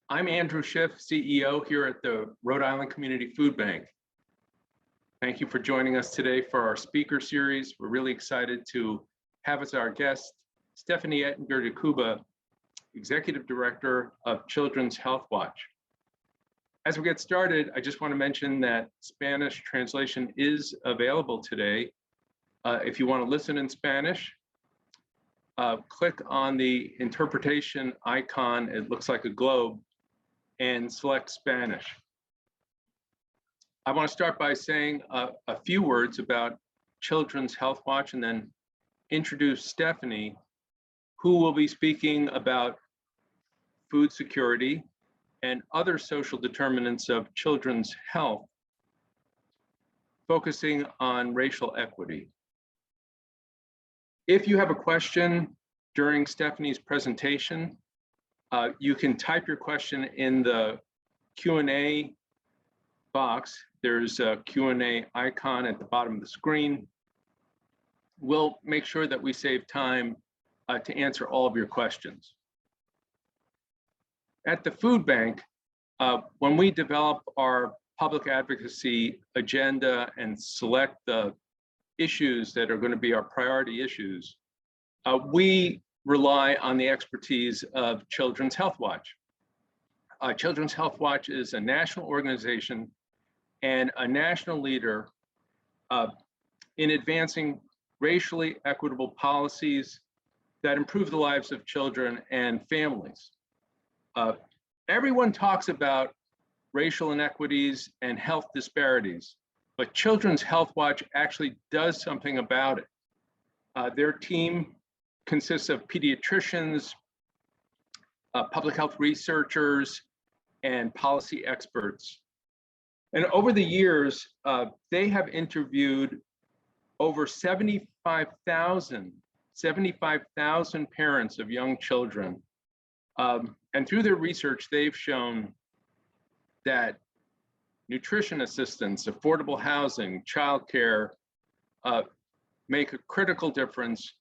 I'm Andrew Schiff, CEO here at the Rhode Island Community Food Bank. Thank you for joining us today for our speaker series. We're really excited to have as our guest Stephanie Ettinger de Cuba, Executive Director of Children's HealthWatch. As we get started, I just want to mention that Spanish translation is available today. If you want to listen in Spanish, click on the interpretation icon. It looks like a globe, and select Spanish. I want to start by saying a few words about Children's HealthWatch and then introduce Stephanie, who will be speaking about food security and other social determinants of children's health, focusing on racial equity. If you have a question during Stephanie's presentation, you can type your question in the Q&A box. There's a Q&A icon at the bottom of the screen. We'll make sure that we save time to answer all of your questions. At the food bank, when we develop our public advocacy agenda and select the issues that are going to be our priority issues, we rely on the expertise of Children's HealthWatch. Children's HealthWatch is a national organization and a national leader in advancing racially equitable policies that improve the lives of children and families. Everyone talks about racial inequities and health disparities, but Children's HealthWatch actually does something about it. Their team consists of pediatricians, public health researchers, and policy experts. And over the years, they have interviewed over 75,000 parents of young children. And through their research, they've shown that nutrition assistance, affordable housing, childcare make a critical difference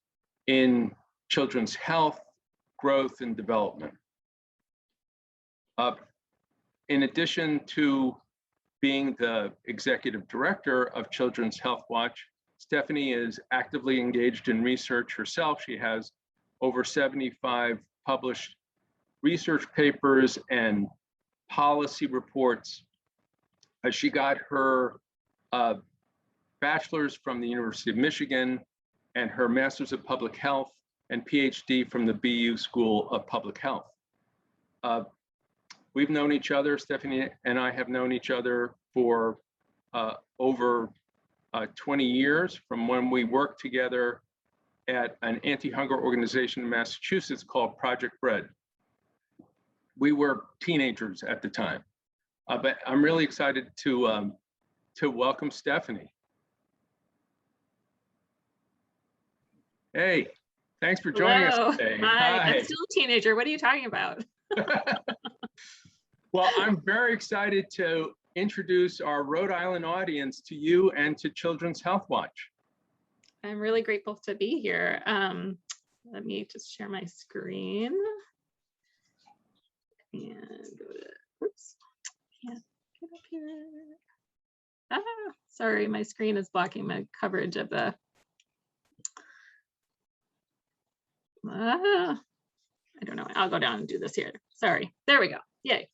in children's health, growth, and development. In addition to being the executive director of Children's HealthWatch, Stephanie is actively engaged in research herself. She has over 75 published research papers and policy reports. She got her bachelor's from the University of Michigan and her master's of public health and PhD from the BU School of Public Health. We've known each other, Stephanie and I have known each other for over 20 years, from when we worked together at an anti-hunger organization in Massachusetts called Project Bread. We were teenagers at the time, but I'm really excited to welcome Stephanie. Hey, thanks for joining us today. Hi. I'm still a teenager. What are you talking about? Well, I'm very excited to introduce our Rhode Island audience to you and to Children's HealthWatch. I'm really grateful to be here. Let me just share my screen. And go to, oops, can't get up here. Sorry, my screen is blocking my coverage of the, I don't know, I'll go down and do this here. Sorry, there we go, yay.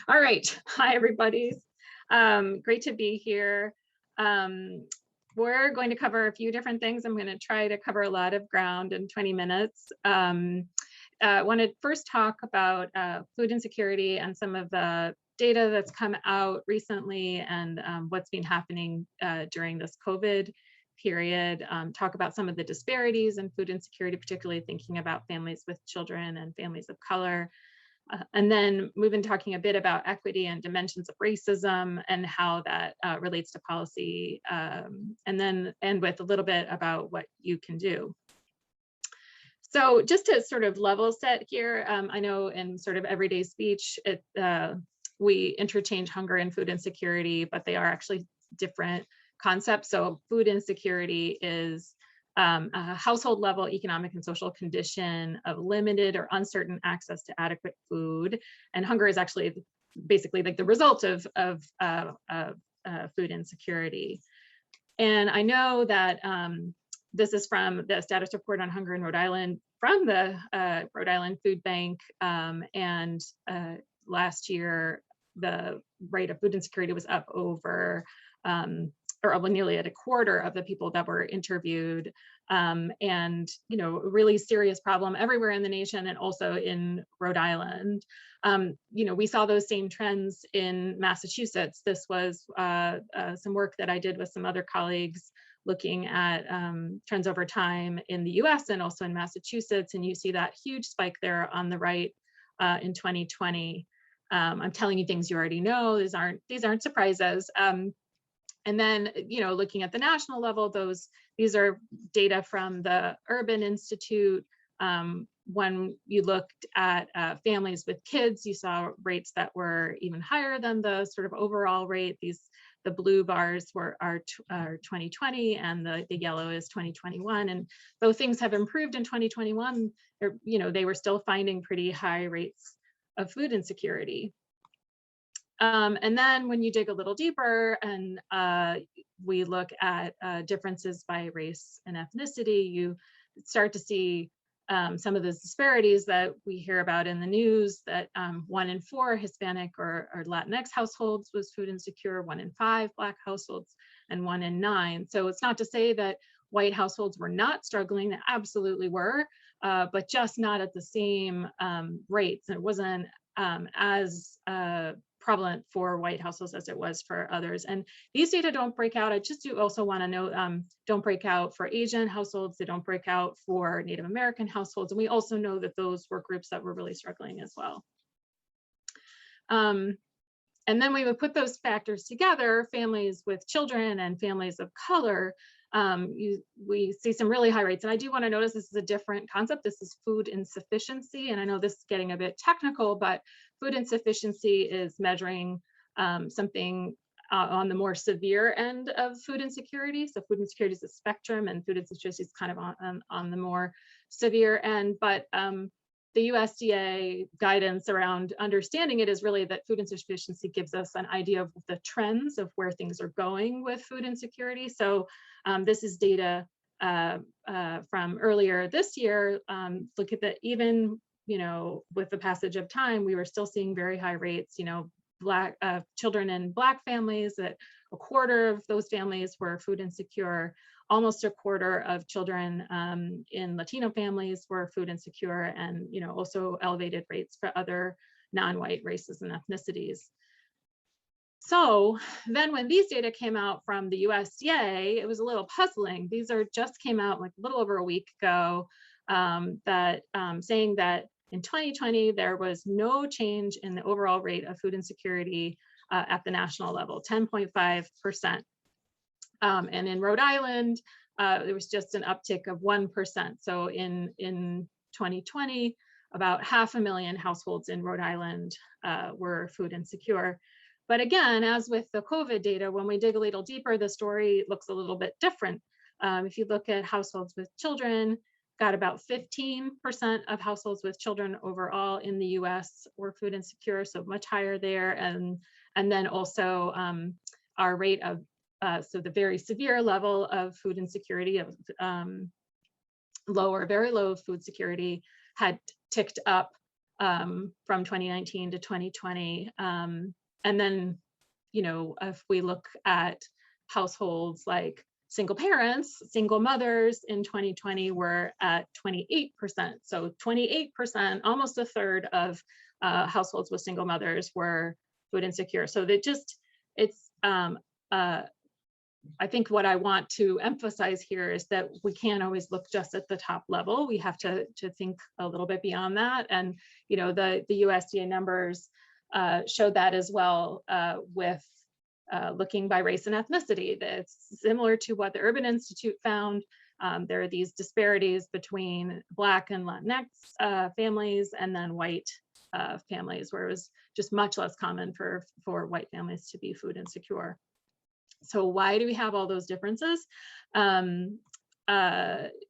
All right, hi everybody. Great to be here. We're going to cover a few different things. I'm going to try to cover a lot of ground in 20 minutes. I want to first talk about food insecurity and some of the data that's come out recently and what's been happening during this COVID period. Talk about some of the disparities in food insecurity, particularly thinking about families with children and families of color. And then move in talking a bit about equity and dimensions of racism and how that relates to policy, and then end with a little bit about what you can do. So just to sort of level set here, I know in sort of everyday speech, we interchange hunger and food insecurity, but they are actually different concepts. So food insecurity is a household level economic and social condition of limited or uncertain access to adequate food. And hunger is actually basically like the result of food insecurity. And I know that this is from the status report on hunger in Rhode Island from the Rhode Island Food Bank. And last year, the rate of food insecurity was up over, or nearly at a quarter of the people that were interviewed. And, you know, a really serious problem everywhere in the nation and also in Rhode Island. You know, we saw those same trends in Massachusetts. This was some work that I did with some other colleagues looking at trends over time in the US and also in Massachusetts. And you see that huge spike there on the right in 2020. I'm telling you things you already know. These aren't surprises. And then, you know, looking at the national level, these are data from the Urban Institute. When you looked at families with kids, you saw rates that were even higher than the sort of overall rate. The blue bars are 2020 and the yellow is 2021. And though things have improved in 2021, you know, they were still finding pretty high rates of food insecurity. And then when you dig a little deeper and we look at differences by race and ethnicity, you start to see some of those disparities that we hear about in the news, that 1 in 4 Hispanic or Latinx households was food insecure, 1 in 5 Black households, and 1 in 9. So it's not to say that white households were not struggling, they absolutely were, but just not at the same rates. And it wasn't as prevalent for white households as it was for others. And these data don't break out. I just do also want to note, don't break out for Asian households. They don't break out for Native American households. And we also know that those were groups that were really struggling as well. And then we would put those factors together, families with children and families of color, we see some really high rates. And I do want to notice this is a different concept. This is food insufficiency. And I know this is getting a bit technical, but food insufficiency is measuring something on the more severe end of food insecurity. So food insecurity is a spectrum and food insecurity is kind of on the more severe end. But the USDA guidance around understanding it is really that food insufficiency gives us an idea of the trends of where things are going with food insecurity. So this is data from earlier this year. Look at that, even, you know, with the passage of time, we were still seeing very high rates, you know, Black children in Black families, that a quarter of those families were food insecure. Almost a quarter of children in Latino families were food insecure, and, you know, also elevated rates for other non-white races and ethnicities. So then when these data came out from the USDA, it was a little puzzling. These just came out like a little over a week ago, saying that in 2020, there was no change in the overall rate of food insecurity at the national level, 10.5%. And in Rhode Island, there was just an uptick of 1%. So in 2020, about 500,000 households in Rhode Island were food insecure. But again, as with the COVID data, when we dig a little deeper, the story looks a little bit different. If you look at households with children, got about 15% of households with children overall in the US were food insecure, so much higher there. And then also our rate of so the very severe level of food insecurity, of very low food security, had ticked up from 2019 to 2020. And then, you know, if we look at households like single parents, single mothers in 2020 were at 28%. So 28%, almost a third of households with single mothers were food insecure. So I think what I want to emphasize here is that we can't always look just at the top level. We have to think a little bit beyond that. And, you know, the USDA numbers showed that as well with looking by race and ethnicity. That's similar to what the Urban Institute found. There are these disparities between Black and Latinx families and then white families, where it was just much less common for white families to be food insecure. So why do we have all those differences?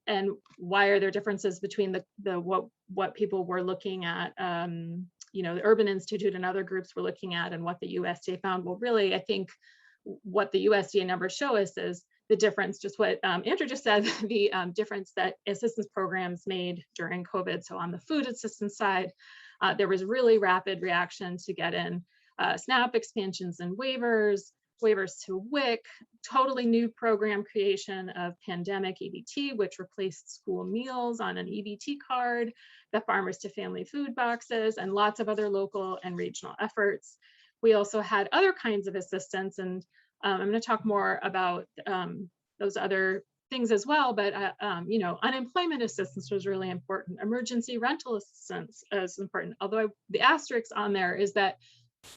and why are there differences between what people were looking at, the Urban Institute and other groups were looking at, and what the USDA found? Well, really, I think what the USDA numbers show us is the difference, just what Andrew just said, the difference that assistance programs made during COVID. So on the food assistance side, there was really rapid reaction to get in SNAP expansions and waivers to WIC, totally new program creation of pandemic EBT, which replaced school meals on an EBT card, the farmers to family food boxes, and lots of other local and regional efforts. We also had other kinds of assistance, and I'm going to talk more about those other things as well, but unemployment assistance was really important. Emergency rental assistance is important, although the asterisk on there is that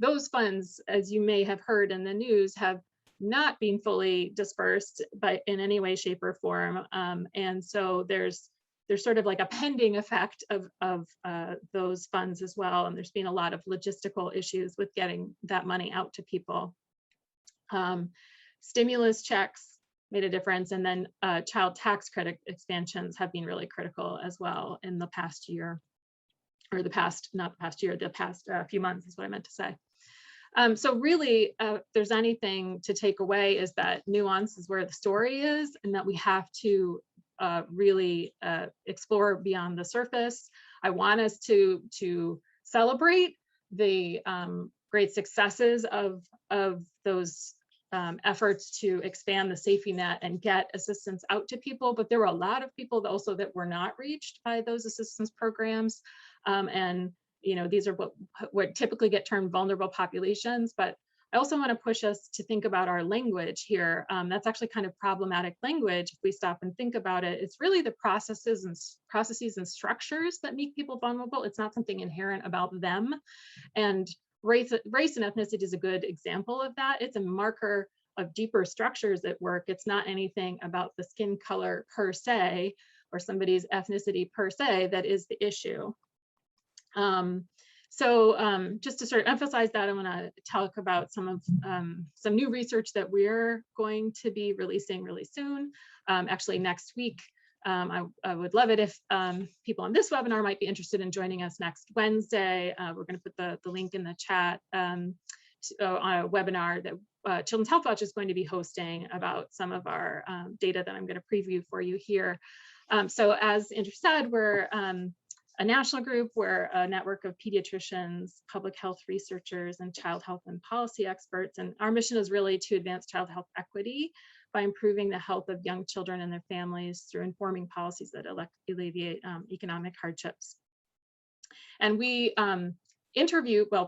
those funds, as you may have heard in the news, have not been fully dispersed in any way, shape, or form. And so there's sort of like a pending effect of those funds as well. And there's been a lot of logistical issues with getting that money out to people. Stimulus checks made a difference. And then child tax credit expansions have been really critical as well in the past year. Or the past few months is what I meant to say. So really, if there's anything to take away, is that nuance is where the story is, and that we have to really explore beyond the surface. I want us to celebrate the great successes of those efforts to expand the safety net and get assistance out to people, but there were a lot of people also that were not reached by those assistance programs. And these are what typically get termed vulnerable populations, but I also want to push us to think about our language here. That's actually kind of problematic language if we stop and think about it. It's really the processes and structures that make people vulnerable. It's not something inherent about them. And race and ethnicity is a good example of that. It's a marker of deeper structures at work. It's not anything about the skin color per se, or somebody's ethnicity per se, that is the issue. Just to sort of emphasize that, I want to talk about some new research that we're going to be releasing really soon. Actually, next week. I would love it if people on this webinar might be interested in joining us next Wednesday. We're going to put the link in the chat on a webinar that Children's HealthWatch is going to be hosting about some of our data that I'm going to preview for you here. So as Andrew said, we're a national group. We're a network of pediatricians, public health researchers, and child health and policy experts. And our mission is really to advance child health equity by improving the health of young children and their families through informing policies that alleviate economic hardships. And we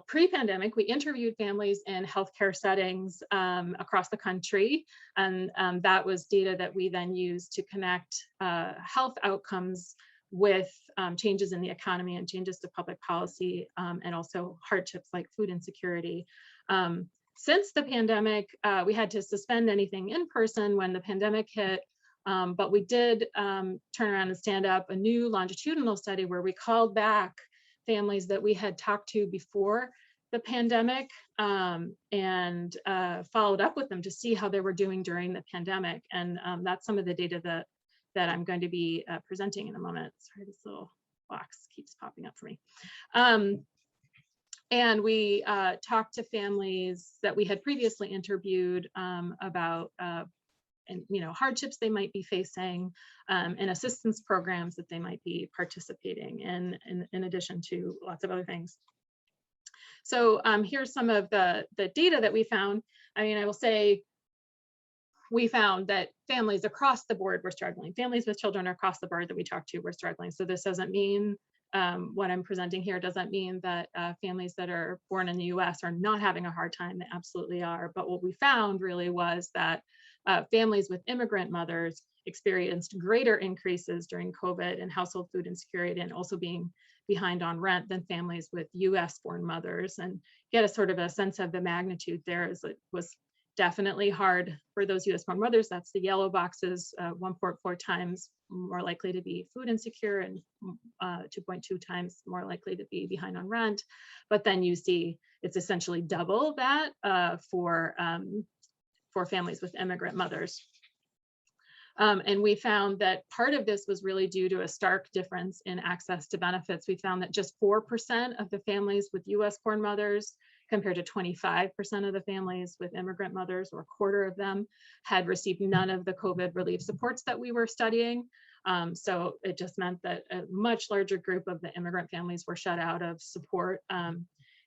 pre-pandemic, we interviewed families in healthcare settings across the country. And that was data that we then used to connect health outcomes with changes in the economy and changes to public policy, and also hardships like food insecurity. Since the pandemic, we had to suspend anything in person when the pandemic hit, but we did turn around and stand up a new longitudinal study where we called back families that we had talked to before the pandemic and followed up with them to see how they were doing during the pandemic. And that's some of the data that I'm going to be presenting in a moment. Sorry, this little box keeps popping up for me. And we talked to families that we had previously interviewed about hardships they might be facing and assistance programs that they might be participating in addition to lots of other things. So here's some of the data that we found. I mean, I will say we found that families across the board were struggling. Families with children across the board that we talked to were struggling. So this doesn't mean, what I'm presenting here doesn't mean that families that are born in the US are not having a hard time. They absolutely are. But what we found really was that families with immigrant mothers experienced greater increases during COVID in household food insecurity and also being behind on rent than families with US born mothers. And get a sort of a sense of the magnitude there. As it was definitely hard for those US born mothers. That's the yellow boxes, 1.4 times more likely to be food insecure and 2.2 times more likely to be behind on rent. But then you see it's essentially double that for families with immigrant mothers. And we found that part of this was really due to a stark difference in access to benefits. We found that just 4% of the families with US-born mothers compared to 25% of the families with immigrant mothers, or a quarter of them, had received none of the COVID relief supports that we were studying. So it just meant that a much larger group of the immigrant families were shut out of support.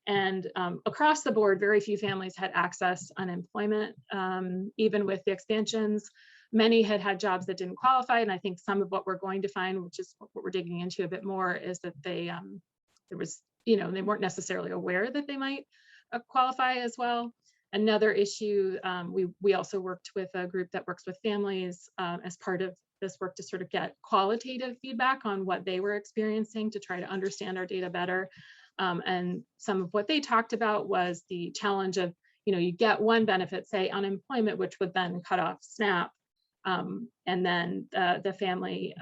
Across the board, very few families had access to unemployment, even with the expansions. Many had had jobs that didn't qualify, and I think some of what we're going to find, which is what we're digging into a bit more, is that they they weren't necessarily aware that they might qualify as well. Another issue, we also worked with a group that works with families as part of this work to sort of get qualitative feedback on what they were experiencing to try to understand our data better. And some of what they talked about was the challenge of, you get one benefit, say unemployment, which would then cut off SNAP. And then the family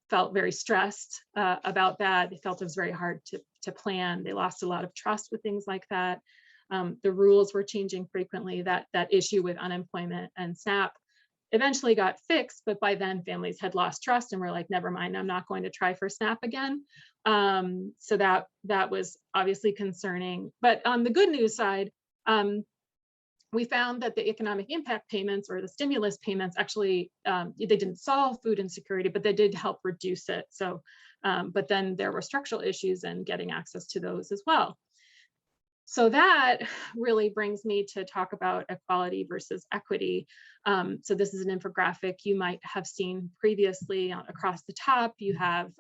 felt very stressed about that. They felt it was very hard to plan. They lost a lot of trust with things like that. The rules were changing frequently. That issue with unemployment and SNAP eventually got fixed, but by then families had lost trust and were like, never mind, I'm not going to try for SNAP again. So that was obviously concerning. But on the good news side, we found that the economic impact payments, or the stimulus payments, actually, they didn't solve food insecurity, but they did help reduce it. So, but then there were structural issues in getting access to those as well. So that really brings me to talk about equality versus equity. So this is an infographic you might have seen previously. Across the top, you have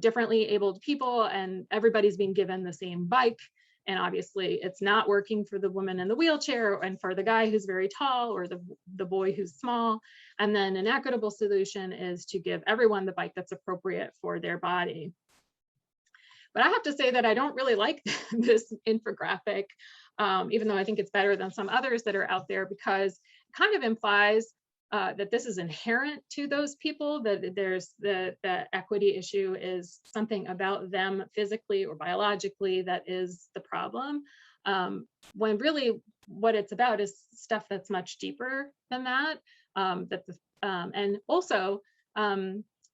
differently abled people, and everybody's being given the same bike. And obviously it's not working for the woman in the wheelchair and for the guy who's very tall, or the boy who's small. And then an equitable solution is to give everyone the bike that's appropriate for their body. But I have to say that I don't really like this infographic, even though I think it's better than some others that are out there, because it kind of implies that this is inherent to those people, that there's the equity issue is something about them physically or biologically that is the problem, when really what it's about is stuff that's much deeper than that. And also,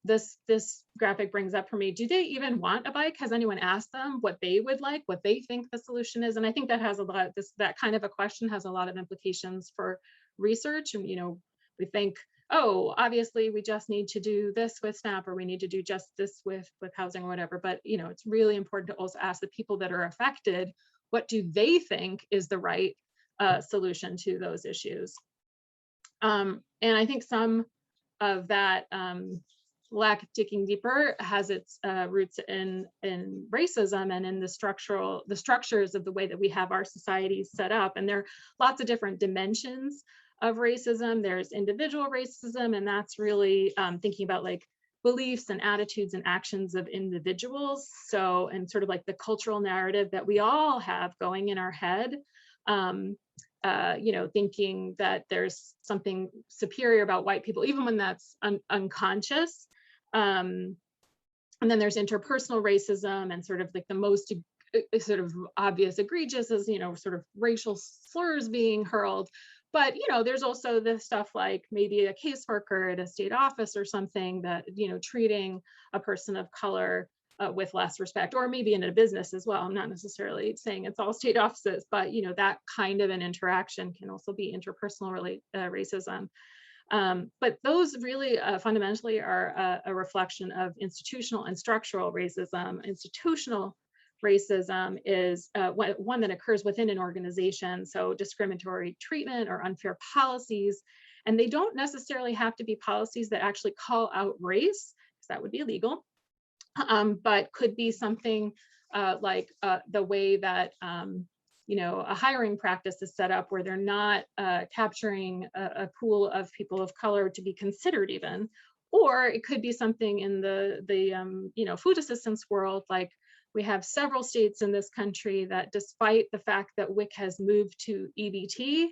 this graphic brings up for me, do they even want a bike? Has anyone asked them what they would like, what they think the solution is? And I think that has a lot, that kind of a question has a lot of implications for research. And, we think, oh, obviously we just need to do this with SNAP, or we need to do just this with housing or whatever. But, it's really important to also ask the people that are affected, what do they think is the right solution to those issues? And I think some of that lack of digging deeper has its roots in racism and in the structures of the way that we have our societies set up. And there are lots of different dimensions of racism. There's individual racism, and that's really thinking about like beliefs and attitudes and actions of individuals. So, and sort of like the cultural narrative that we all have going in our head, thinking that there's something superior about white people, even when that's unconscious. And then there's interpersonal racism, and sort of like the most sort of obvious egregious is, sort of racial slurs being hurled. But, there's also this stuff like maybe a caseworker at a state office or something that, treating a person of color with less respect, or maybe in a business as well. I'm not necessarily saying it's all state offices, but, that kind of an interaction can also be interpersonal racism. But those really fundamentally are a reflection of institutional and structural racism. Institutional racism is one that occurs within an organization, so discriminatory treatment or unfair policies. And they don't necessarily have to be policies that actually call out race, because that would be illegal, but could be something like the way that a hiring practice is set up, where they're not capturing a pool of people of color to be considered even. Or it could be something in the food assistance world, like we have several states in this country that, despite the fact that WIC has moved to EBT,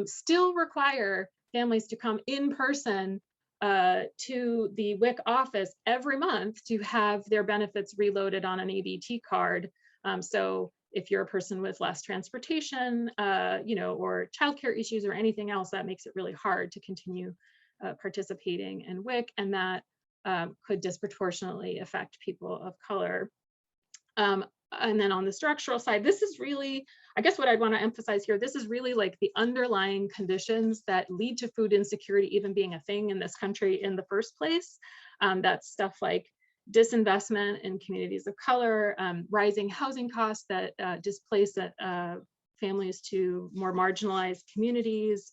still require families to come in person to the WIC office every month to have their benefits reloaded on an EBT card. So if you're a person with less transportation, or childcare issues or anything else, that makes it really hard to continue participating in WIC, and that could disproportionately affect people of color. And then on the structural side, this is really, I guess what I'd want to emphasize here, this is really like the underlying conditions that lead to food insecurity even being a thing in this country in the first place. That's stuff like disinvestment in communities of color, rising housing costs that displace families to more marginalized communities,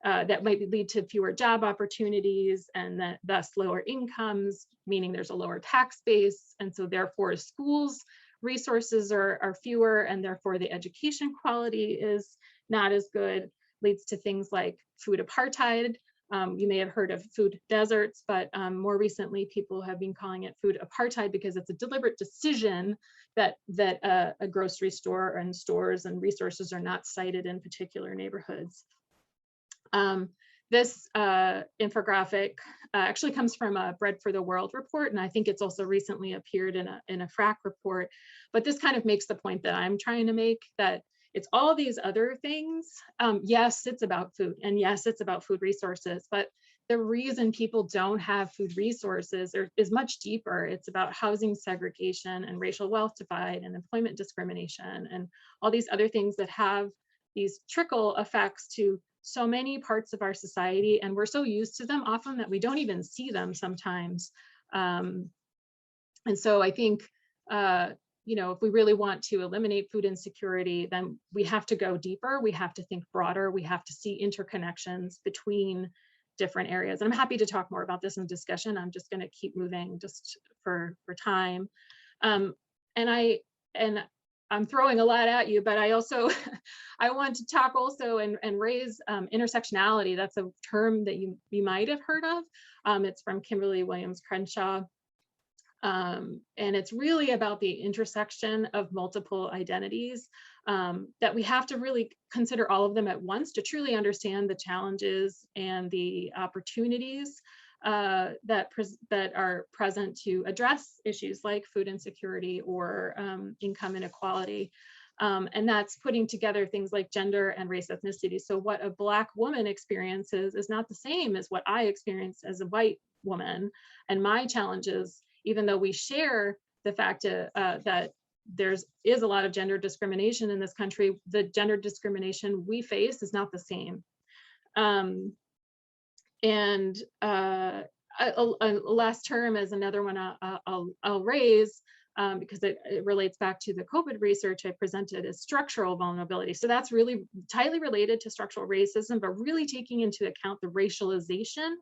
that might lead to fewer job opportunities and thus lower incomes, meaning there's a lower tax base. And so therefore schools resources are fewer, and therefore the education quality is not as good, leads to things like food apartheid. You may have heard of food deserts, but more recently people have been calling it food apartheid because it's a deliberate decision that a grocery store and stores and resources are not cited in particular neighborhoods. This infographic actually comes from a Bread for the World report, and I think it's also recently appeared in a FRAC report. But this kind of makes the point that I'm trying to make, that it's all these other things. Yes, it's about food, and yes, it's about food resources, but the reason people don't have food resources is much deeper. It's about housing segregation and racial wealth divide and employment discrimination and all these other things that have these trickle effects to so many parts of our society, and we're so used to them often that we don't even see them sometimes. And so I think, you know, if we really want to eliminate food insecurity, then we have to go deeper. We have to think broader. We have to see interconnections between different areas. And I'm happy to talk more about this in discussion. I'm just going to keep moving just for time. And I'm throwing a lot at you, but I also, I want to talk also and raise intersectionality. That's a term that you might have heard of. It's from Kimberly Williams Crenshaw. And it's really about the intersection of multiple identities, that we have to really consider all of them at once to truly understand the challenges and the opportunities that are present to address issues like food insecurity or income inequality. And that's putting together things like gender and race ethnicity. So what a Black woman experiences is not the same as what I experience as a white woman. And my challenges, even though we share the fact that there is a lot of gender discrimination in this country, the gender discrimination we face is not the same. And a last term is another one I'll raise because it relates back to the COVID research I presented, is structural vulnerability. So that's really tightly related to structural racism, but really taking into account the racialization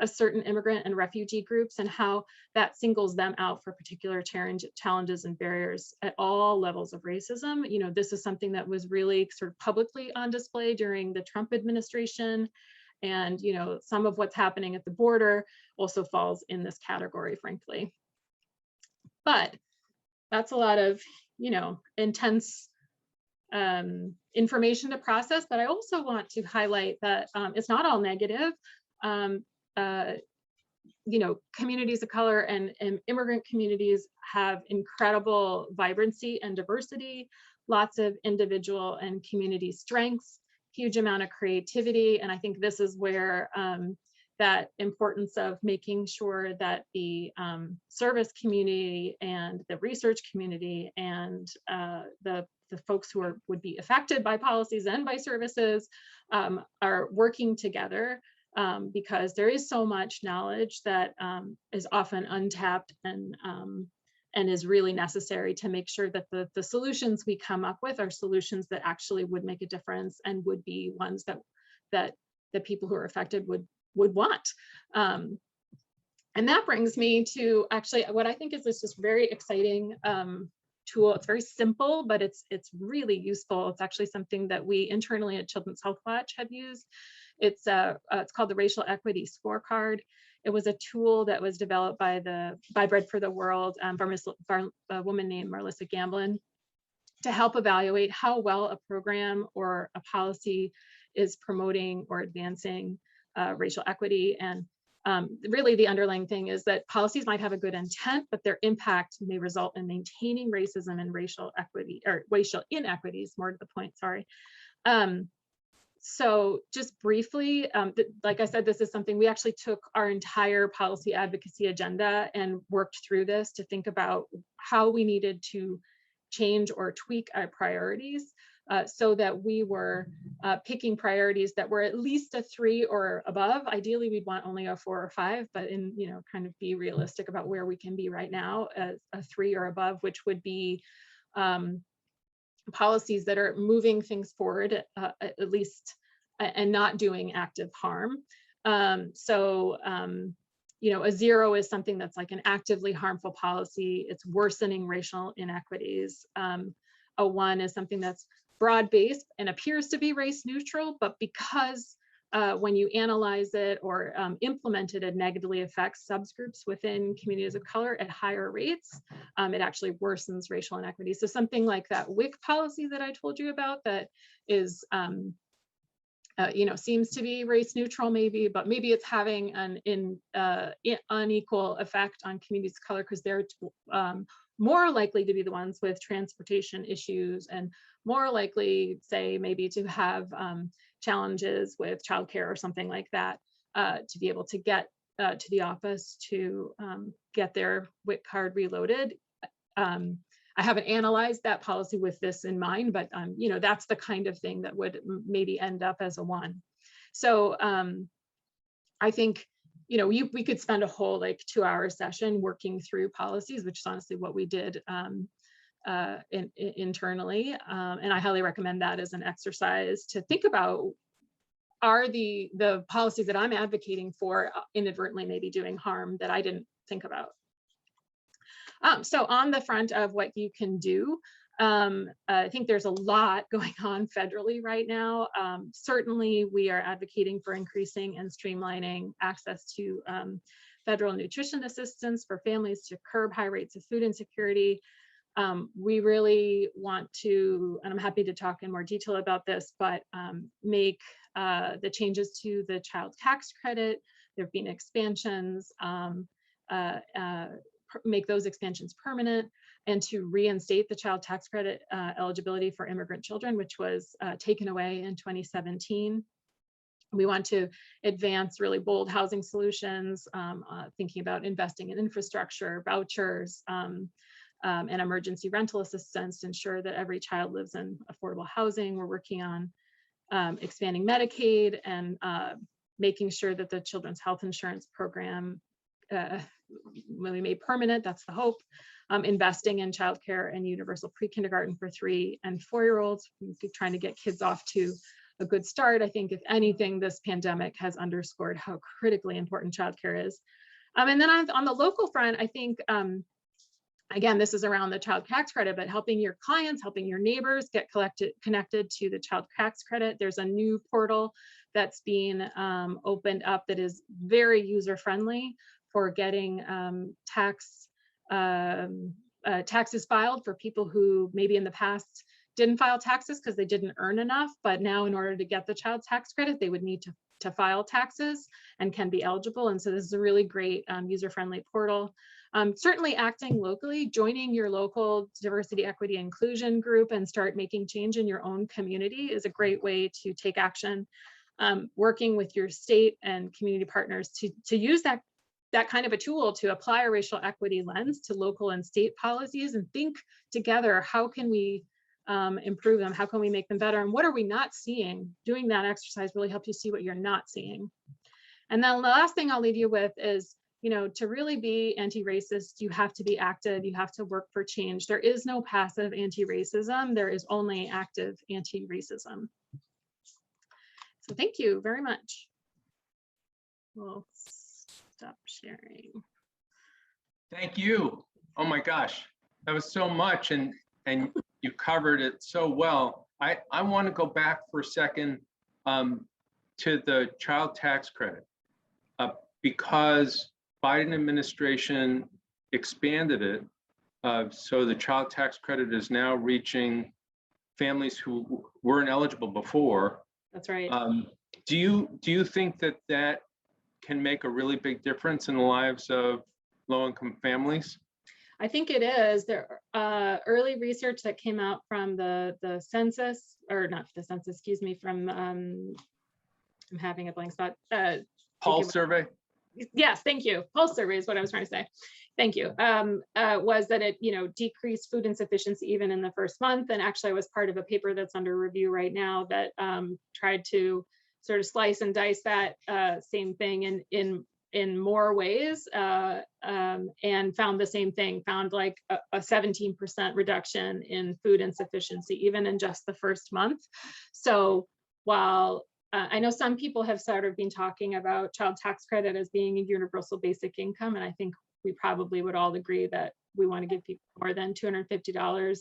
of certain immigrant and refugee groups and how that singles them out for particular challenges and barriers at all levels of racism. You know, this is something that was really sort of publicly on display during the Trump administration. And, you know, some of what's happening at the border also falls in this category, frankly. But that's a lot of, you know, intense information to process. But I also want to highlight that it's not all negative. You know, communities of color and immigrant communities have incredible vibrancy and diversity, lots of individual and community strengths, huge amount of creativity. And I think this is where that importance of making sure that the service community and the research community and the folks who would be affected by policies and by services are working together, because there is so much knowledge that is often untapped and is really necessary to make sure that the solutions we come up with are solutions that actually would make a difference and would be ones that the people who are affected would want. And that brings me to actually what I think is this just very exciting tool. It's very simple, but it's really useful. It's actually something that we internally at Children's HealthWatch have used. It's called the Racial Equity Scorecard. It was a tool that was developed by Bread for the World by a woman named Marissa Gamblin to help evaluate how well a program or a policy is promoting or advancing racial equity. And really the underlying thing is that policies might have a good intent, but their impact may result in maintaining racism and racial equity or racial inequities, more to the point, sorry. So just briefly, like I said, this is something we actually took our entire policy advocacy agenda and worked through this to think about how we needed to change or tweak our priorities so that we were picking priorities that were at least a 3 or above. Ideally, we'd want only a 4 or 5, but in, you know, kind of be realistic about where we can be right now, a 3 or above, which would be policies that are moving things forward, at least, and not doing active harm. You know, a 0 is something that's like an actively harmful policy. It's worsening racial inequities. A 1 is something that's broad-based and appears to be race neutral, but because when you analyze it or implement it, it negatively affects subgroups within communities of color at higher rates. It actually worsens racial inequity. So something like that WIC policy that I told you about that is, you know, seems to be race neutral maybe, but maybe it's having an unequal effect on communities of color because they're more likely to be the ones with transportation issues and more likely, say, maybe to have challenges with childcare or something like that, to be able to get to the office to get their WIC card reloaded. I haven't analyzed that policy with this in mind, but you know, that's the kind of thing that would maybe end up as a 1. So I think, you know, we could spend a whole like 2-hour session working through policies, which is honestly what we did internally. And I highly recommend that as an exercise to think about, are the policies that I'm advocating for inadvertently maybe doing harm that I didn't think about. So on the front of what you can do, I think there's a lot going on federally right now. Certainly, we are advocating for increasing and streamlining access to federal nutrition assistance for families to curb high rates of food insecurity. We really want to, and I'm happy to talk in more detail about this, but make the changes to the child tax credit. There have been expansions, make those expansions permanent, and to reinstate the child tax credit eligibility for immigrant children, which was taken away in 2017. We want to advance really bold housing solutions, thinking about investing in infrastructure, vouchers, and emergency rental assistance to ensure that every child lives in affordable housing. We're working on expanding Medicaid and making sure that the Children's Health Insurance Program will be made permanent, that's the hope. Investing in childcare and universal pre-kindergarten for 3 and 4-year-olds, trying to get kids off to a good start. I think if anything, this pandemic has underscored how critically important childcare is. And then on the local front, I think, again, this is around the child tax credit, but helping your clients, helping your neighbors get connected to the child tax credit. There's a new portal that's being opened up that is very user-friendly for getting taxes filed for people who maybe in the past didn't file taxes because they didn't earn enough, but now in order to get the child tax credit, they would need to file taxes and can be eligible. And so this is a really great user-friendly portal. Certainly acting locally, joining your local diversity, equity, inclusion group and start making change in your own community is a great way to take action. Working with your state and community partners to use that kind of a tool to apply a racial equity lens to local and state policies and think together, how can we improve them? How can we make them better? And what are we not seeing? Doing that exercise really helps you see what you're not seeing. And then the last thing I'll leave you with is, you know, to really be anti-racist, you have to be active, you have to work for change. There is no passive anti-racism, there is only active anti-racism. So thank you very much. We'll stop sharing. Thank you. Oh my gosh, that was so much, and you covered it so well. I want to go back for a second to the child tax credit because Biden administration expanded it, so the child tax credit is now reaching families who weren't eligible before. That's right. Do you think that can make a really big difference in the lives of low-income families? I think it is. There early research that came out from the census, or not the census, excuse me, from I'm having a blank spot. Pulse survey. Yes, thank you. Pulse survey is what I was trying to say. Thank you. Was that it, decreased food insufficiency even in the first month. And actually I was part of a paper that's under review right now that tried to sort of slice and dice that same thing in more ways, and found the same thing, found like a 17% reduction in food insufficiency, even in just the first month. So while I know some people have sort of been talking about child tax credit as being a universal basic income, and I think we probably would all agree that we want to give people more than $250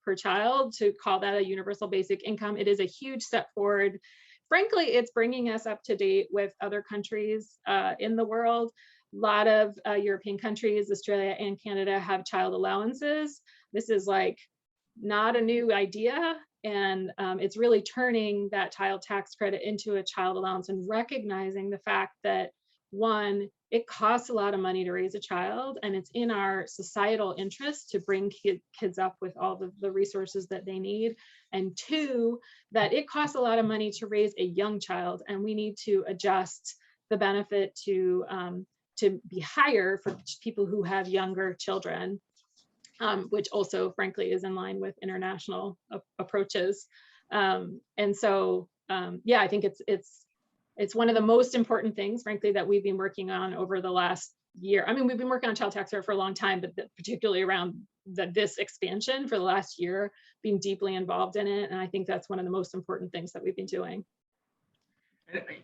per child to call that a universal basic income. It is a huge step forward. Frankly, it's bringing us up to date with other countries in the world. A lot of European countries, Australia and Canada, have child allowances. This is like not a new idea. And it's really turning that child tax credit into a child allowance and recognizing the fact that, one, it costs a lot of money to raise a child, and it's in our societal interest to bring kids up with all the resources that they need. And two, that it costs a lot of money to raise a young child, and we need to adjust the benefit to be higher for people who have younger children. Which also, frankly, is in line with international approaches. And so, yeah, I think it's one of the most important things, frankly, that we've been working on over the last year. I mean, we've been working on child tax credit for a long time, but particularly around this expansion for the last year, being deeply involved in it. And I think that's one of the most important things that we've been doing.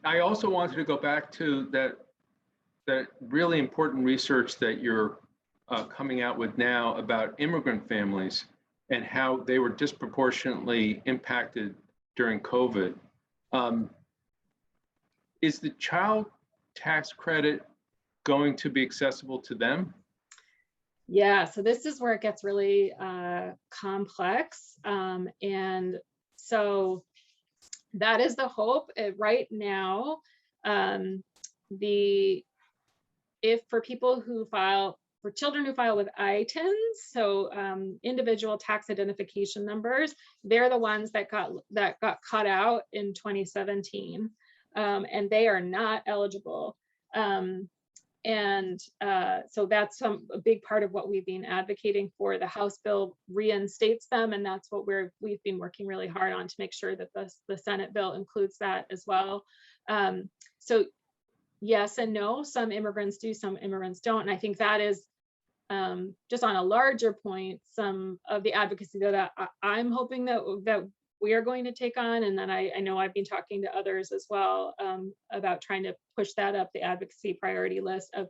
I also wanted to go back to that really important research that you're coming out with now about immigrant families and how they were disproportionately impacted during COVID. Is the child tax credit going to be accessible to them? Yeah, so this is where it gets really complex. And so that is the hope. Right now, if for people who file, for children who file with ITINs, so individual tax identification numbers, they're the ones that got cut out in 2017, and they are not eligible. So that's a big part of what we've been advocating for. The House bill reinstates them, and that's what we've been working really hard on to make sure that the Senate bill includes that as well. So yes and no, some immigrants do, some immigrants don't. And I think that is just on a larger point, some of the advocacy that I'm hoping that we are going to take on. And then I know I've been talking to others as well about trying to push that up the advocacy priority list of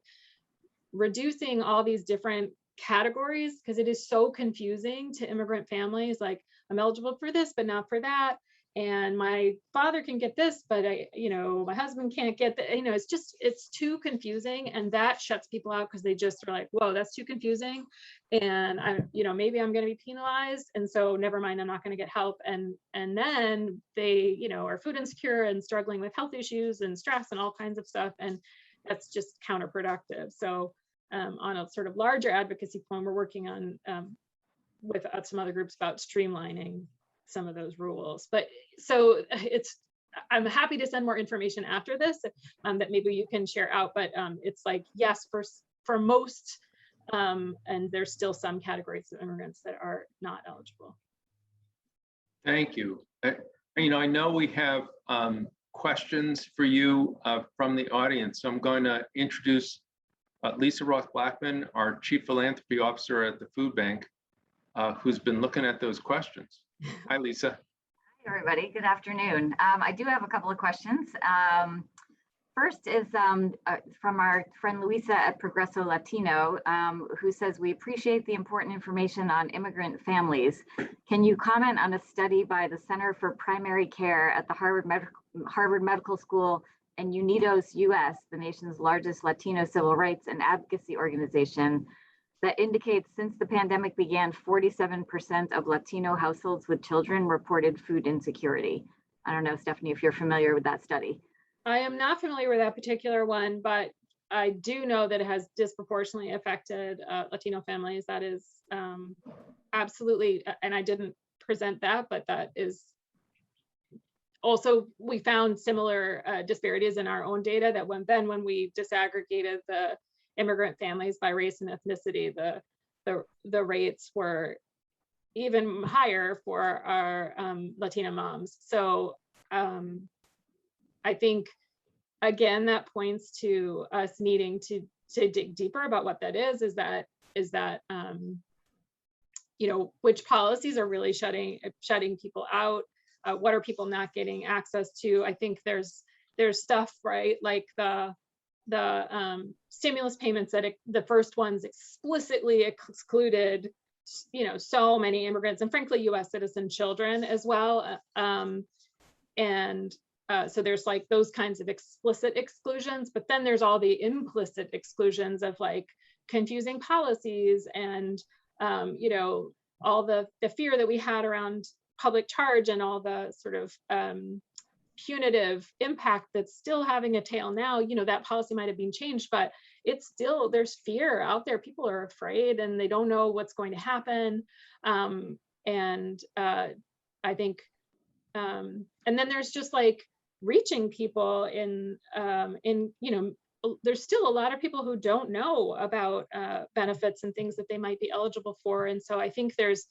reducing all these different categories, because it is so confusing to immigrant families. Like, I'm eligible for this, but not for that. And my father can get this, but my husband can't get that. It's too confusing, and that shuts people out because they just are like, whoa, that's too confusing. And maybe I'm going to be penalized. And so never mind, I'm not going to get help. And then they, are food insecure and struggling with health issues and stress and all kinds of stuff. And that's just counterproductive. So on a sort of larger advocacy point, we're working on with some other groups about streamlining some of those rules. But so I'm happy to send more information after this that maybe you can share out, but it's like, yes, for most, and there's still some categories of immigrants that are not eligible. Thank you. I know we have questions for you from the audience. So I'm going to introduce Lisa Roth-Blackman, our Chief Philanthropy Officer at the Food Bank, who's been looking at those questions. Hi, Lisa. Hi, everybody. Good afternoon. I do have a couple of questions. First is from our friend Luisa at Progreso Latino, who says, we appreciate the important information on immigrant families. Can you comment on a study by the Center for Primary Care at the Harvard Medical School and Unidos US, the nation's largest Latino civil rights and advocacy organization, that indicates since the pandemic began, 47% of Latino households with children reported food insecurity? I don't know, Stephanie, if you're familiar with that study. I am not familiar with that particular one, but I do know that it has disproportionately affected Latino families. That is absolutely, and I didn't present that, but that is also, we found similar disparities in our own data that when we disaggregated the immigrant families by race and ethnicity, the rates were even higher for our Latina moms. So I think, again, that points to us needing to dig deeper about what that is that you know, which policies are really shutting people out. What are people not getting access to? I think there's stuff, right, like the stimulus payments that the first ones explicitly excluded, you know, so many immigrants and frankly US citizen children as well. So there's like those kinds of explicit exclusions, but then there's all the implicit exclusions of like confusing policies and you know, all the fear that we had around public charge and all the sort of punitive impact that's still having a tail now. You know, that policy might have been changed, but it's still, there's fear out there. People are afraid and they don't know what's going to happen. I think, and then there's just like reaching people in, you know, there's still a lot of people who don't know about benefits and things that they might be eligible for. And so I think there's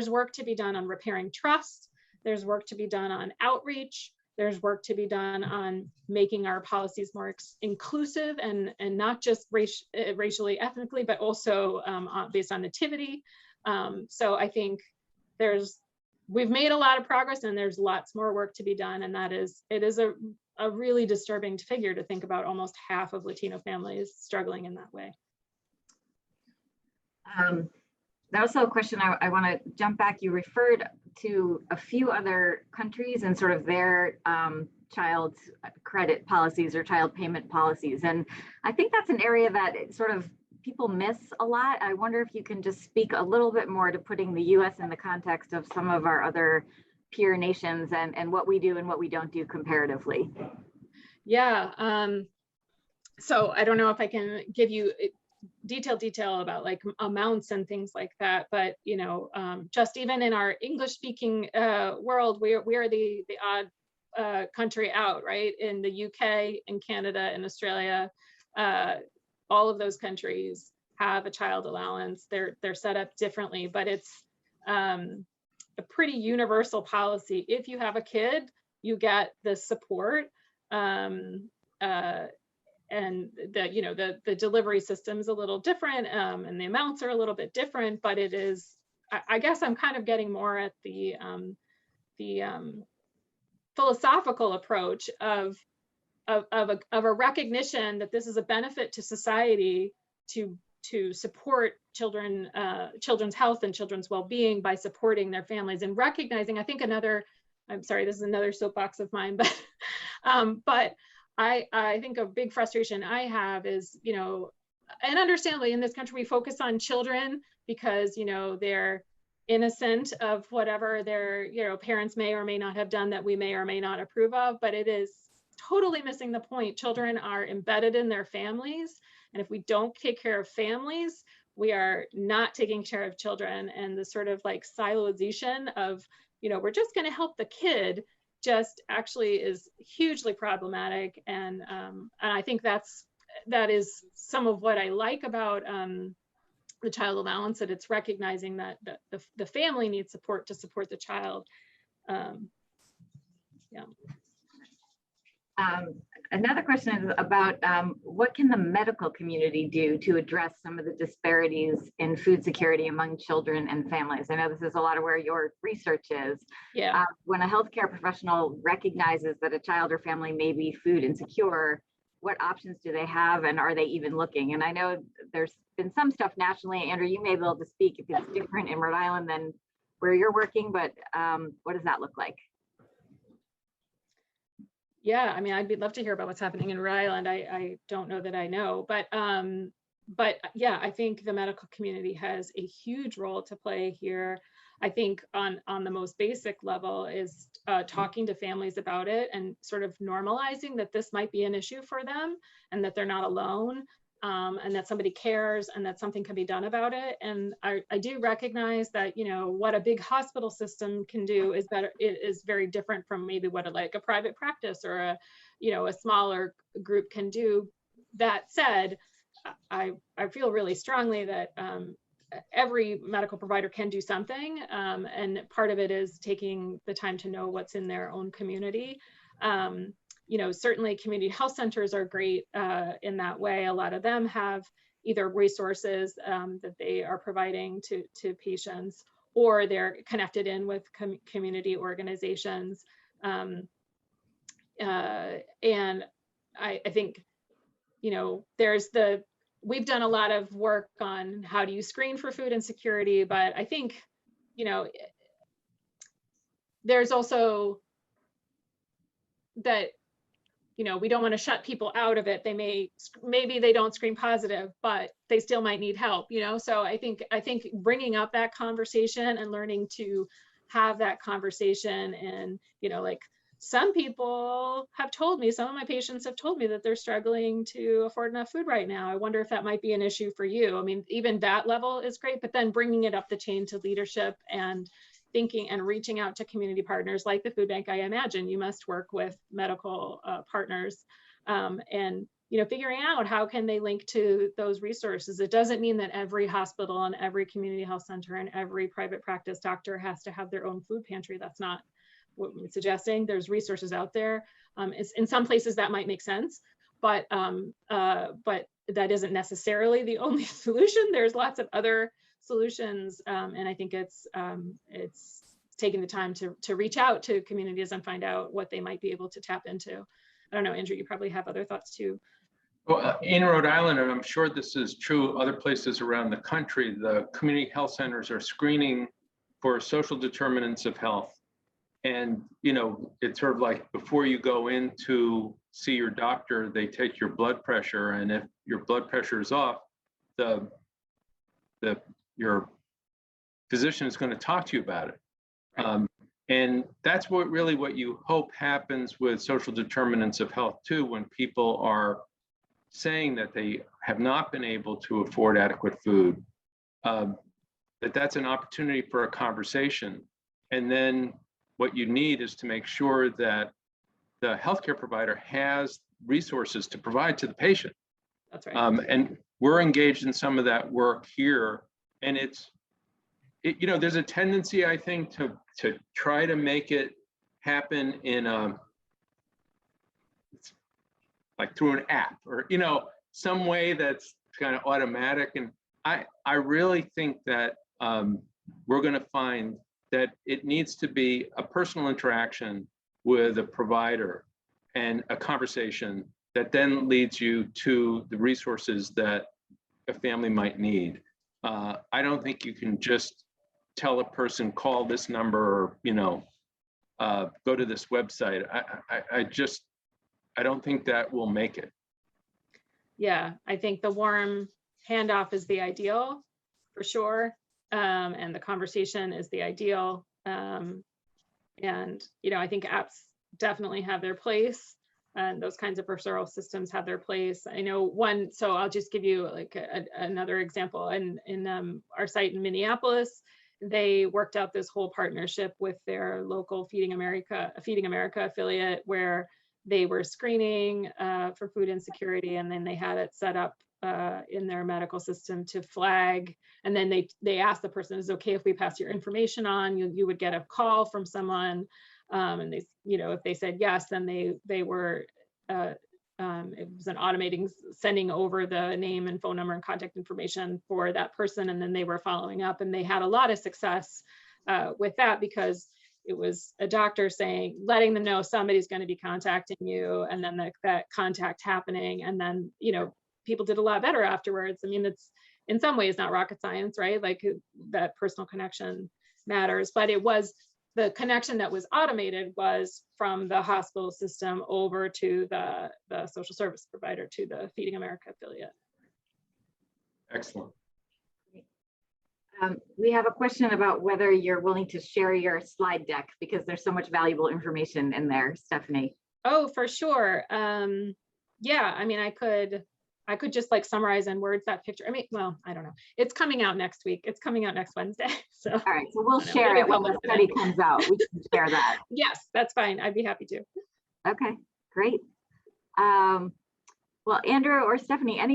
work to be done on repairing trust. There's work to be done on outreach. There's work to be done on making our policies more inclusive and not just racially, ethnically, but also based on nativity. So I think we've made a lot of progress and there's lots more work to be done. And it is a really disturbing figure to think about almost half of Latino families struggling in that way. That was also a question I want to jump back. You referred to a few other countries and sort of their child credit policies or child payment policies. And I think that's an area that sort of people miss a lot. I wonder if you can just speak a little bit more to putting the US in the context of some of our other peer nations and what we do and what we don't do comparatively. Yeah, so I don't know if I can give you detail about like amounts and things like that, but you know, just even in our English speaking world, we are the odd country out, right? In the UK, in Canada, in Australia, all of those countries have a child allowance. They're set up differently, but it's a pretty universal policy. If you have a kid, you get the support, and the delivery system is a little different, and the amounts are a little bit different, but it is, I guess I'm kind of getting more at the philosophical approach of a recognition that this is a benefit to society to support children's health and children's well-being by supporting their families and recognizing, I think I'm sorry, this is another soapbox of mine, but I think a big frustration I have is, you know, and understandably in this country, we focus on children because, you know, they're innocent of whatever their, you know, parents may or may not have done that we may or may not approve of, but it is totally missing the point. Children are embedded in their families. And if we don't take care of families, we are not taking care of children. And the sort of like siloization of, you know, we're just going to help the kid just actually is hugely problematic. And I think that is some of what I like about the child allowance, that it's recognizing that the family needs support to support the child. Yeah. Another question is about what can the medical community do to address some of the disparities in food security among children and families? I know this is a lot of where your research is. Yeah. When a healthcare professional recognizes that a child or family may be food insecure, what options do they have, and are they even looking? And I know there's been some stuff nationally. Andrew, you may be able to speak if it's different in Rhode Island than where you're working, but what does that look like? Yeah, I mean, I'd love to hear about what's happening in Rhode Island. I don't know that I know, but yeah, I think the medical community has a huge role to play here. I think on the most basic level is talking to families about it and sort of normalizing that this might be an issue for them and that they're not alone, and that somebody cares and that something can be done about it. And I do recognize that, you know, what a big hospital system can do is better. It is very different from maybe what a private practice or a, you know, a smaller group can do. That said, I feel really strongly that every medical provider can do something, and part of it is taking the time to know what's in their own community. You know, certainly community health centers are great in that way. A lot of them have either resources that they are providing to patients, or they're connected in with community organizations. And I think, you know, we've done a lot of work on how do you screen for food insecurity, but I think, you know, there's also that, you know, we don't want to shut people out of it. Maybe they don't screen positive, but they still might need help, you know? So I think bringing up that conversation and learning to have that conversation, and, you know, like, some people have told me, some of my patients have told me that they're struggling to afford enough food right now. I wonder if that might be an issue for you. I mean, even that level is great, but then bringing it up the chain to leadership and thinking and reaching out to community partners like the food bank. I imagine you must work with medical partners, and, you know, figuring out how can they link to those resources. It doesn't mean that every hospital and every community health center and every private practice doctor has to have their own food pantry. That's not what we're suggesting. There's resources out there. In some places that might make sense, but that isn't necessarily the only solution. There's lots of other solutions, and I think it's taking the time to reach out to communities and find out what they might be able to tap into. I don't know, Andrew, you probably have other thoughts too. Well, in Rhode Island, and I'm sure this is true other places around the country, the community health centers are screening for social determinants of health. And, you know, it's sort of like before you go in to see your doctor, they take your blood pressure, and if your blood pressure is off, your physician is going to talk to you about it. Right. And that's what you hope happens with social determinants of health too, when people are saying that they have not been able to afford adequate food, that's an opportunity for a conversation. And then what you need is to make sure that the healthcare provider has resources to provide to the patient. That's right. And we're engaged in some of that work here. And you know, there's a tendency, I think, to try to make it happen in like through an app, or, you know, some way that's kind of automatic. And I really think that we're going to find that it needs to be a personal interaction with a provider and a conversation that then leads you to the resources that a family might need. I don't think you can just tell a person, call this number, or, you know, go to this website. I don't think that will make it. Yeah, I think the warm handoff is the ideal for sure. And the conversation is the ideal. And, you know, I think apps definitely have their place, and those kinds of referral systems have their place. I know so I'll just give you like another example. In our site in Minneapolis, they worked out this whole partnership with their local Feeding America affiliate, where they were screening for food insecurity, and then they had it set up in their medical system to flag. And then they asked the person, is it okay if we pass your information on? You would get a call from someone, and they, you know, if they said yes, then they were it was an automating sending over the name and phone number and contact information for that person, and then they were following up, and they had a lot of success with that, because it was a doctor letting them know somebody's going to be contacting you, and then that contact happening, and then, you know, people did a lot better afterwards. I mean, it's in some ways not rocket science, right? Like, that personal connection matters, but it was the connection that was automated was from the hospital system over to the social service provider, to the Feeding America affiliate. Excellent. We have a question about whether you're willing to share your slide deck because there's so much valuable information in there, Stephanie. Oh, for sure. Yeah, I mean, I could just like summarize in words that picture. I mean, well, I don't know. It's coming out next week. It's coming out next Wednesday. So all right, so we'll share it when the study comes out. We can share that. Yes, that's fine. I'd be happy to. Okay, great. Well, Andrew or Stephanie, any